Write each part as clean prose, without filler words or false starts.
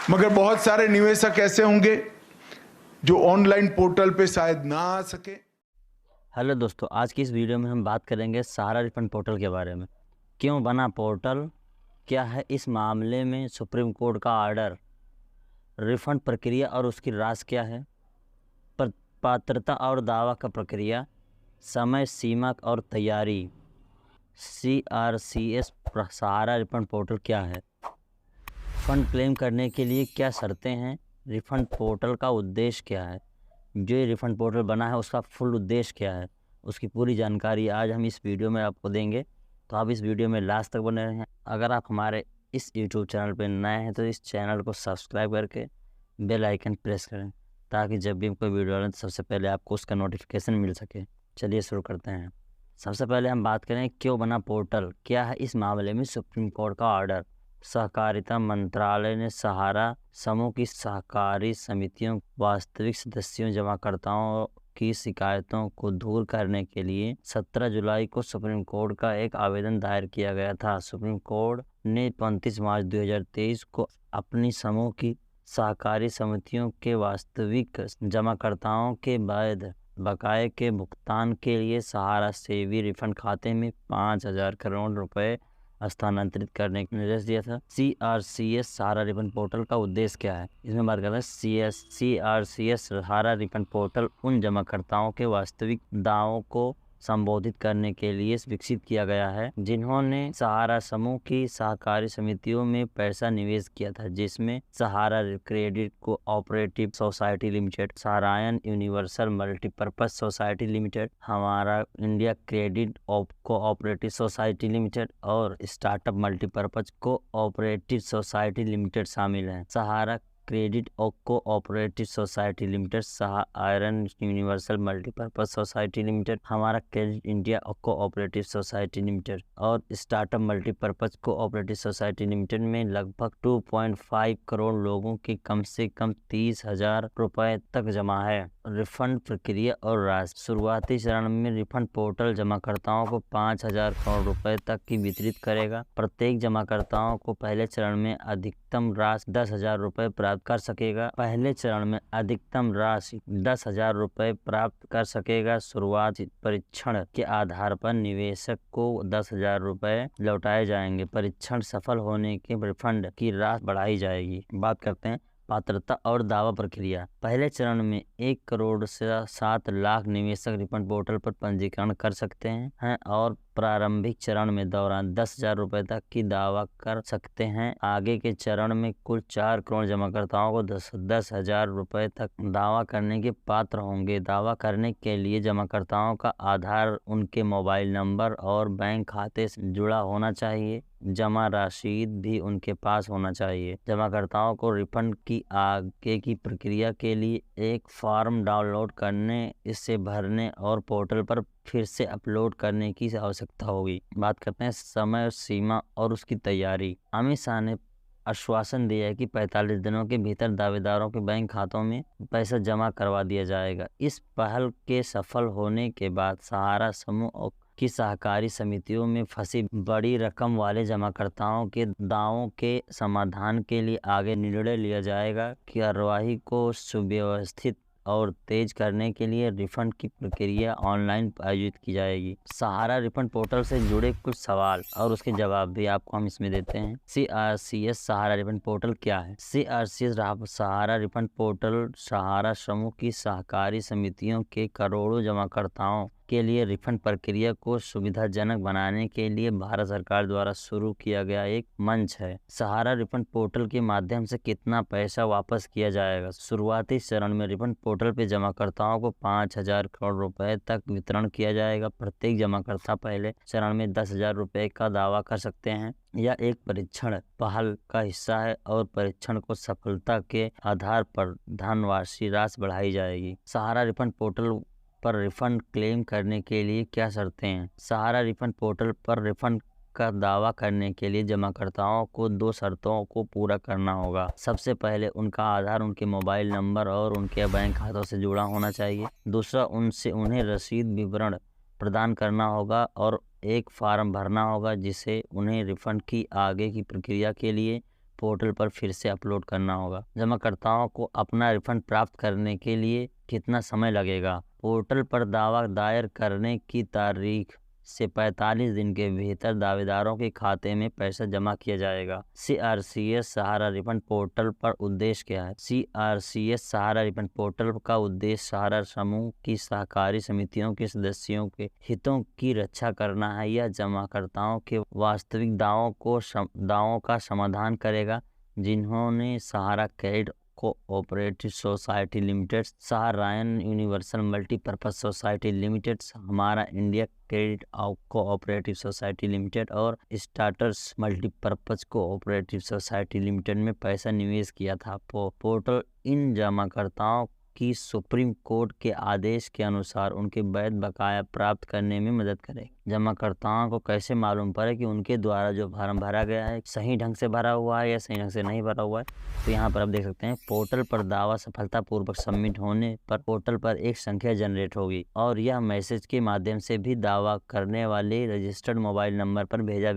मगर बहुत सारे निवेशक ऐसे होंगे जो ऑनलाइन पोर्टल पे शायद ना आ सके। हेलो दोस्तों, आज की इस वीडियो में हम बात करेंगे सहारा रिफंड पोर्टल के बारे में। क्यों बना पोर्टल, क्या है इस मामले में सुप्रीम कोर्ट का ऑर्डर, रिफंड प्रक्रिया और उसकी राशि क्या है, पात्रता और दावा का प्रक्रिया, समय सीमा और तैयारी, CRCS सहारा रिफंड पोर्टल क्या है, फंड क्लेम करने के लिए क्या शर्तें हैं, रिफंड पोर्टल का उद्देश्य क्या है, जो ये रिफंड पोर्टल बना है उसका फुल उद्देश्य क्या है, उसकी पूरी जानकारी आज हम इस वीडियो में आपको देंगे। तो आप इस वीडियो में लास्ट तक बने रहें। अगर आप हमारे इस यूट्यूब चैनल पर नए हैं तो इस चैनल को सब्सक्राइब करके बेल आइकन प्रेस करें, ताकि जब भी हम कोई वीडियो डालें तो सबसे पहले आपको उसका नोटिफिकेशन मिल सके। चलिए शुरू करते हैं। सबसे पहले हम बात करें क्यों बना पोर्टल, क्या है इस मामले में सुप्रीम कोर्ट का ऑर्डर। सहकारिता मंत्रालय ने सहारा समूह की सहकारी समितियों वास्तविक सदस्यों जमाकर्ताओं की शिकायतों को दूर करने के लिए 17 जुलाई को सुप्रीम कोर्ट का एक आवेदन दायर किया गया था। सुप्रीम कोर्ट ने 29 मार्च 2023 को अपनी समूह की सहकारी समितियों के वास्तविक जमाकर्ताओं के बाद बकाये के भुगतान के लिए सहारा सेवी रिफंड खाते में 5,000 करोड़ रुपए स्थानांतरित करने का निर्देश दिया था। CRCS सहारा रिफंड पोर्टल का उद्देश्य क्या है, इसमें बात करते हैं। CRCS सहारा रिफंड पोर्टल उन जमाकर्ताओं के वास्तविक दावों को संबोधित करने के लिए विकसित किया गया है जिन्होंने सहारा समूह की सहकारी समितियों में पैसा निवेश किया था, जिसमें Sahara credit cooperative society limited, Saharayan universal multipurpose society limited, Hamara India credit cooperative society limited और startup multipurpose cooperative society limited शामिल हैं। सहारा क्रेडिट और cooperative society limited, Saharayan universal multipurpose society limited, Hamara credit India और कोऑपरेटिव सोसाइटी लिमिटेड और startup multipurpose cooperative society limited में लगभग 2.5 करोड़ लोगों की कम से कम 30,000 रुपए तक जमा है। रिफंड प्रक्रिया और राशि। शुरुआती चरण में रिफंड पोर्टल जमाकर्ताओं को 5,000 करोड़ रुपए तक की वितरित करेगा। प्रत्येक जमाकर्ताओं को पहले चरण में अधिकतम राशि 10,000 रुपए प्राप्त कर सकेगा। पहले चरण में अधिकतम राशि 10,000 रुपए प्राप्त कर सकेगा। शुरुआती परीक्षण के आधार पर निवेशक को 10,000 रुपए लौटाए जाएंगे। परीक्षण सफल होने के रिफंड की राशि बढ़ाई जाएगी। बात करते हैं पात्रता और दावा प्रक्रिया। पहले चरण में 1 करोड़ से 7 लाख निवेशक रिफंड पोर्टल पर पंजीकरण कर सकते हैं और प्रारंभिक चरण में दौरान 10,000 रुपए तक की दावा कर सकते हैं। आगे के चरण में कुल 4 करोड़ जमाकर्ताओं को 10,000 रुपए तक दावा करने के पात्र होंगे। दावा करने के लिए जमाकर्ताओं का आधार उनके मोबाइल नंबर और बैंक खाते से जुड़ा होना चाहिए। जमा रसीद भी उनके पास होना चाहिए। जमाकर्ताओं को रिफंड की आगे की प्रक्रिया के लिए एक फॉर्म डाउनलोड करने, इसे भरने और पोर्टल पर फिर से अपलोड करने की आवश्यकता होगी। बात करते हैं समय सीमा और उसकी तैयारी। अमित शाह ने आश्वासन दिया है कि 45 दिनों के भीतर दावेदारों के बैंक खातों में पैसा जमा करवा दिया जाएगा। इस पहल के सफल होने के बाद सहारा समूह की सहकारी समितियों में फंसी बड़ी रकम वाले जमाकर्ताओं के दावों के समाधान के लिए आगे निर्णय लिया जाएगा। कार्यवाही को सुव्यवस्थित और तेज करने के लिए रिफंड की प्रक्रिया ऑनलाइन आयोजित की जाएगी। सहारा रिफंड पोर्टल से जुड़े कुछ सवाल और उसके जवाब भी आपको हम इसमें देते हैं। CRCS सहारा रिफंड पोर्टल क्या है? CRCS सहारा रिफंड पोर्टल सहारा समूह की सहकारी समितियों के करोड़ों जमाकर्ताओं के लिए रिफंड प्रक्रिया को सुविधाजनक बनाने के लिए भारत सरकार द्वारा शुरू किया गया एक मंच है। सहारा रिफंड पोर्टल के माध्यम से कितना पैसा वापस किया जाएगा? शुरुआती चरण में रिफंड पोर्टल पे जमाकर्ताओं को 5,000 करोड़ रुपए तक वितरण किया जाएगा। प्रत्येक जमाकर्ता पहले चरण में 10,000 रुपए का दावा कर सकते हैं। यह एक परीक्षण पहल का हिस्सा है और परीक्षण को सफलता के आधार पर धनराशि बढ़ाई जाएगी। सहारा रिफंड पोर्टल पर रिफंड क्लेम करने के लिए क्या शर्तें हैं? सहारा रिफंड पोर्टल पर रिफंड का दावा करने के लिए जमाकर्ताओं को 2 शर्तों को पूरा करना होगा। सबसे पहले उनका आधार उनके मोबाइल नंबर और उनके बैंक खातों से जुड़ा होना चाहिए। दूसरा, उन्हें रसीद विवरण प्रदान करना होगा और एक फॉर्म भरना होगा जिसे उन्हें रिफंड की आगे की प्रक्रिया के लिए पोर्टल पर फिर से अपलोड करना होगा। जमाकर्ताओं को अपना रिफंड प्राप्त करने के लिए कितना समय लगेगा? पोर्टल पर दावा दायर करने की तारीख से 45 दिन के भीतर दावेदारों के खाते में पैसा जमा किया जाएगा। CRCS सहारा रिफंड पोर्टल पर उद्देश्य क्या है? CRCS सहारा रिफंड पोर्टल का उद्देश्य सहारा समूह की सहकारी समितियों के सदस्यों के हितों की रक्षा करना है। यह जमाकर्ताओं के वास्तविक दावों का समाधान करेगा जिन्होंने Sahara credit cooperative society limited, Saharayan universal multipurpose society limited, Hamara India credit cooperative society limited और starters multipurpose cooperative society limited में पैसा निवेश किया था। पोर्टल इन जमाकर्ताओं की सुप्रीम कोर्ट के आदेश के अनुसार उनके वैध बकाया प्राप्त करने में मदद करेगा। जमाकर्ताओं को कैसे मालूम पड़े कि उनके द्वारा जो फॉर्म भरा गया है सही ढंग से भरा हुआ है या सही ढंग से नहीं भरा हुआ है? तो यहाँ पर आप देख सकते हैं पोर्टल पर दावा सफलतापूर्वक सबमिट होने पर पोर्टल पर एक संख्या जनरेट होगी और यह मैसेज के माध्यम से भी दावा करने वाले रजिस्टर्ड मोबाइल नंबर पर भेजा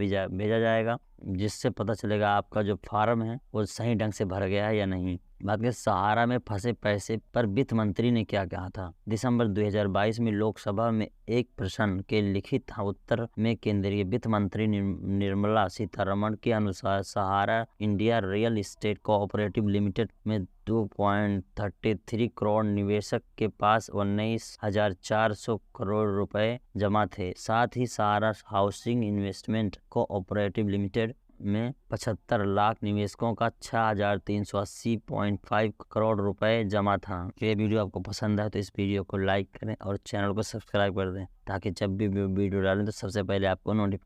जाएगा, जिससे पता चलेगा आपका जो फॉर्म है वो सही ढंग से भर गया है या नहीं। बात करें सहारा में फंसे पैसे पर वित्त मंत्री ने क्या कहा था? दिसंबर 2022 में लोकसभा में एक प्रश्न के लिखित उत्तर में केंद्रीय वित्त मंत्री निर्मला सीतारमण के अनुसार Sahara India real estate cooperative limited में 2.33 करोड़ निवेशक के पास 19,400 करोड़ रुपए जमा थे। साथ ही सहारा हाउसिंग इन्वेस्टमेंट कोऑपरेटिव लिमिटेड में 75 लाख निवेशकों का 6,380.5 करोड़ रुपए जमा था। ये वीडियो आपको पसंद आए तो इस वीडियो को लाइक करें और चैनल को सब्सक्राइब कर दें ताकि जब भी वीडियो डालें तो सबसे पहले आपको नोटिफिकेशन